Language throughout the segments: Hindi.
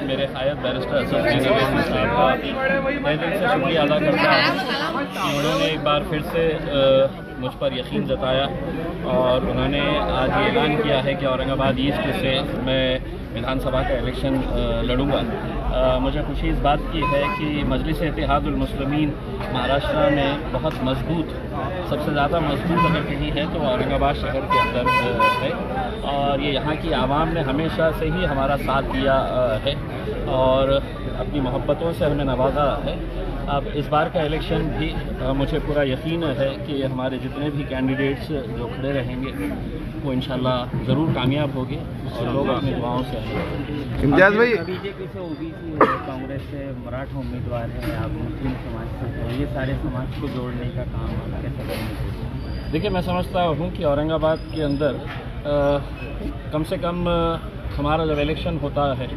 मेरे कायद बैरिस्टर असद ज़ैन अवैसी साहब का तहे दिल से शुक्रिया अदा करता हूँ कि उन्होंने एक बार फिर से मुझ पर यकीन जताया और उन्होंने आज ये ऐलान किया है कि औरंगाबाद ईस्ट से मैं विधानसभा का इलेक्शन लड़ूंगा। मुझे खुशी इस बात की है कि मजलिस इत्तेहादुल मुस्लिमीन महाराष्ट्र में बहुत मजबूत, सबसे ज़्यादा मजबूत अगर कहीं है तो औरंगाबाद शहर के अंदर है और ये यहाँ की आवाम ने हमेशा से ही हमारा साथ दिया है और अपनी मोहब्बतों से हमें नवाजा है। अब इस बार का इलेक्शन भी मुझे पूरा यकीन है कि हमारे जितने भी कैंडिडेट्स जो खड़े रहेंगे वो इंशाल्लाह ज़रूर कामयाब होंगे और लोग अपनी दुआओं से आएंगे। इम्तियाज़ भाई, बीजेपी से ओबीसी है, कांग्रेस से मराठा उम्मीदवार है, आप मुस्लिम समाज से हैं, ये सारे समाज को जोड़ने का काम कैसे करेंगे? देखिए, मैं समझता हूँ कि औरंगाबाद के अंदर कम से कम हमारा जब इलेक्शन होता है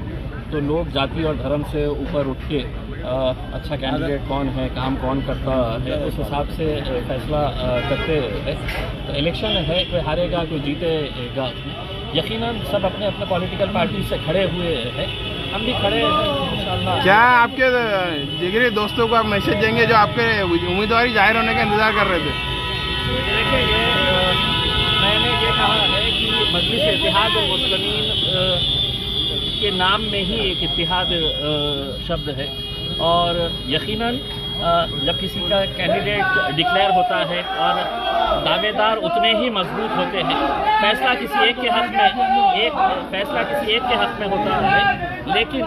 तो लोग जाति और धर्म से ऊपर उठ के अच्छा कैंडिडेट कौन है, काम कौन करता है, उस हिसाब से फैसला करते हैं। तो इलेक्शन है, कोई हारेगा कोई जीतेगा, यकीनन सब अपने अपने पॉलिटिकल पार्टी से खड़े हुए हैं, हम भी खड़े हैं इंशाल्लाह। क्या आपके जिगरी दोस्तों को आप मैसेज देंगे जो आपके उम्मीदवारी जाहिर होने का इंतजार कर रहे थे? देखिए, मैंने ये कहा है कि मजलिस इत्तेहादुल मुस्लिमीन के नाम में ही एक इत्तेहाद शब्द है और यकीनन जब किसी का कैंडिडेट डिक्लेयर होता है और दावेदार उतने ही मजबूत होते हैं, फैसला किसी एक के हक में होता है, लेकिन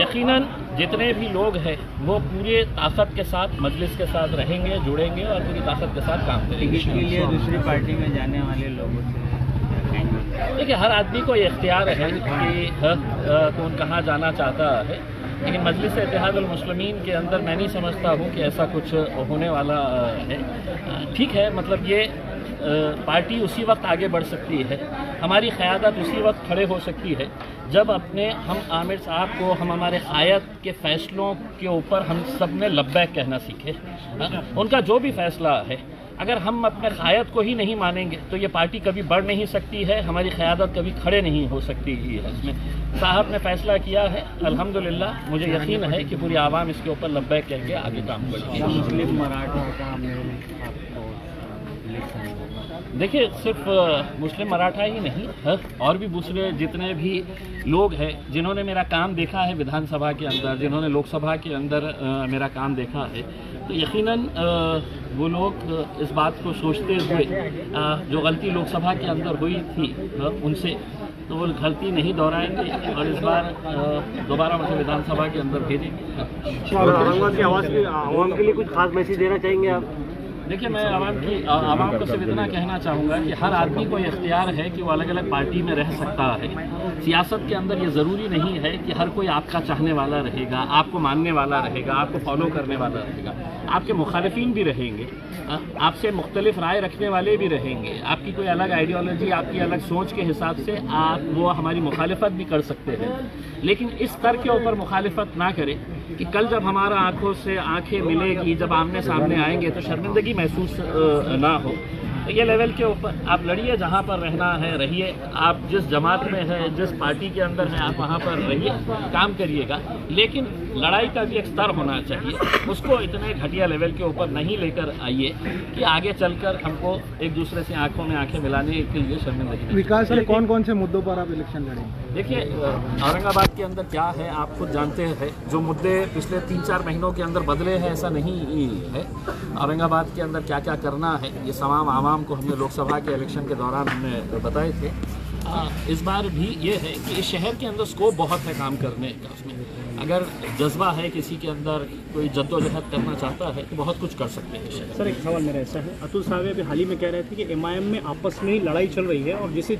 यकीनन जितने भी लोग हैं वो पूरे ताकत के साथ मजलिस के साथ रहेंगे, जुड़ेंगे और पूरी ताकत के साथ काम करेंगे। इसके लिए दूसरी पार्टी में जाने वाले लोगों से देखिए, हर आदमी को ये इख्तियार है कि कौन कहाँ जाना चाहता है, लेकिन मजलिस इत्तेहादुल मुस्लिमीन के अंदर मैं नहीं समझता हूँ कि ऐसा कुछ होने वाला है। ठीक है, मतलब ये पार्टी उसी वक्त आगे बढ़ सकती है, हमारी क़यादत उसी वक्त खड़े हो सकती है जब हम आमिर साहब को, हम हमारे क़ायद के फ़ैसलों के ऊपर हम सब ने लब्बैक कहना सीखे। उनका जो भी फ़ैसला है, अगर हम अपने क़ायद को ही नहीं मानेंगे तो ये पार्टी कभी बढ़ नहीं सकती है, हमारी क़यादत कभी खड़े नहीं हो सकती है। इसमें साहब ने फ़ैसला किया है, अल्हम्दुलिल्लाह मुझे यकीन है कि पूरी आवाम इसके ऊपर लब्बैक कह के आगे काम करेगी। मुस्लिम मराठा का देखिए, सिर्फ मुस्लिम मराठा ही नहीं है, और भी दूसरे जितने भी लोग हैं जिन्होंने मेरा काम देखा है विधानसभा के अंदर, जिन्होंने लोकसभा के अंदर मेरा काम देखा है, तो यकीनन वो लोग इस बात को सोचते हुए जो गलती लोकसभा के अंदर हुई थी उनसे, तो वो गलती नहीं दोहराएंगे और इस बार दोबारा मुझे विधानसभा के अंदर भेजेंगे। औरंगाबाद की आवाम के लिए कुछ खास मैसेज देना चाहेंगे आप? देखिए, मैं आवाम को सिर्फ इतना कहना चाहूँगा कि हर आदमी को इख्तियार है कि वो अलग अलग पार्टी में रह सकता है। सियासत के अंदर ये ज़रूरी नहीं है कि हर कोई आपका चाहने वाला रहेगा, आपको मानने वाला रहेगा, आपको फॉलो करने वाला रहेगा। आपके मुखालिफिन भी रहेंगे, आपसे मुख्तलिफ राय रखने वाले भी रहेंगे, आपकी कोई अलग आइडियोलॉजी, आपकी अलग सोच के हिसाब से वो हमारी मुखालिफत भी कर सकते हैं, लेकिन इस स्तर के ऊपर मुखालिफत ना करें कि कल जब हमारा आंखों से आंखें मिलेगी, जब आमने सामने आएंगे तो शर्मिंदगी महसूस ना हो। तो ये लेवल के ऊपर आप लड़िए, जहाँ पर रहना है रहिए, आप जिस जमात में है, जिस पार्टी के अंदर है, आप वहाँ पर रहिए, काम करिएगा, लेकिन लड़ाई का भी एक स्तर होना चाहिए। उसको इतने घटिया लेवल के ऊपर नहीं लेकर आइए कि आगे चलकर हमको एक दूसरे से आंखों में आंखें मिलाने के लिए शर्मिंदगी। विकास के कौन कौन से मुद्दों पर आप इलेक्शन लड़ेंगे? देखिए, औरंगाबाद के अंदर क्या है आप खुद जानते हैं, जो मुद्दे पिछले 3-4 महीनों के अंदर बदले हैं ऐसा नहीं है। औरंगाबाद के अंदर क्या क्या करना है ये तमाम आवाम को हमने लोकसभा के इलेक्शन के दौरान हमने बताए थे। इस बार भी ये है कि इस शहर के अंदर स्कोप बहुत है काम करने का। उसमें अगर जज्बा है किसी के अंदर, कोई जद्दोजहद करना चाहता है तो बहुत कुछ कर सकते हैं। सर, एक सवाल मेरा ऐसा है, अतुल साहब अभी हाल ही में कह रहे थे कि एमआईएम में आपस में ही लड़ाई चल रही है और जिस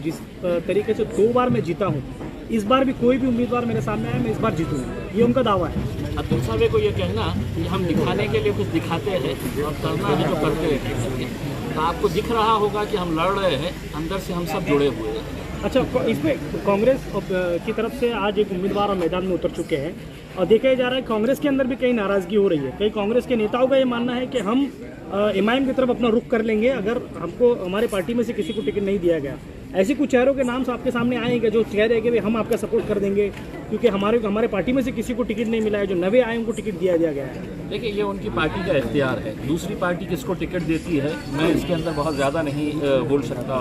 तरीके से 2 बार मैं जीता हूँ, इस बार भी कोई भी उम्मीदवार मेरे सामने आए मैं इस बार जीतूंगा, ये उनका दावा है। अतुल साहब को ये कहना कि हम दिखाने के लिए कुछ दिखाते हैं और करना भी तो करते हैं, तो आपको दिख रहा होगा कि हम लड़ रहे हैं, अंदर से हम सब जुड़े हुए हैं। अच्छा, इसमें कांग्रेस की तरफ से आज एक उम्मीदवार और मैदान में उतर चुके हैं और देखा जा रहा है कांग्रेस के अंदर भी कई नाराज़गी हो रही है। कई कांग्रेस के नेताओं का ये मानना है कि हम एमआईएम की तरफ अपना रुख कर लेंगे अगर हमको हमारे पार्टी में से किसी को टिकट नहीं दिया गया। ऐसे कुछ चेहरों के नाम आपके सामने आएंगे जो कह रहे हैं कि भाई हम आपका सपोर्ट कर देंगे, क्योंकि हमारे पार्टी में से किसी को टिकट नहीं मिला है, जो नवे आए उनको टिकट दिया गया है? देखिए, ये उनकी पार्टी का इख्तियार है। दूसरी पार्टी किसको टिकट देती है मैं इसके अंदर बहुत ज़्यादा नहीं बोल सकता।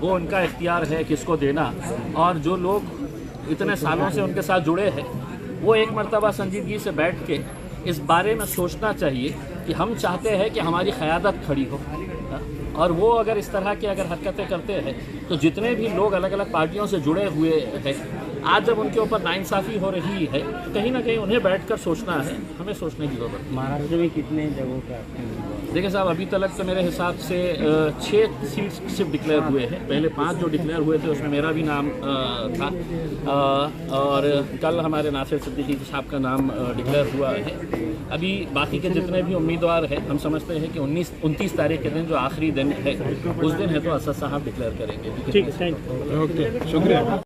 वो उनका इख्तियार है किसको देना, और जो लोग इतने सालों से उनके साथ जुड़े हैं वो एक मर्तबा संजीदगी से बैठ के इस बारे में सोचना चाहिए कि हम चाहते हैं कि हमारी क़यादत खड़ी हो, और वो अगर इस तरह की हरकतें करते हैं तो जितने भी लोग अलग अलग पार्टियों से जुड़े हुए हैं, आज जब उनके ऊपर नाइंसाफ़ी हो रही है, कहीं ना कहीं उन्हें बैठकर सोचना है, हमें सोचने की ज़रूरत है। महाराष्ट्र में कितने जगहों पर? देखिए साहब, अभी तक तो मेरे हिसाब से 6 सीट्स सिर्फ डिक्लेयर हुए हैं। पहले 5 जो डिक्लेयर हुए थे उसमें मेरा भी नाम था, और कल हमारे नासिर सिद्दीकी साहब का नाम डिक्लेयर हुआ है। अभी बाकी के जितने भी उम्मीदवार हैं, हम समझते हैं कि 29 तारीख के दिन जो आखिरी दिन है, उस दिन है तो असद साहब डिक्लेयर करेंगे। ठीक, थैंक यू। ओके, शुक्रिया।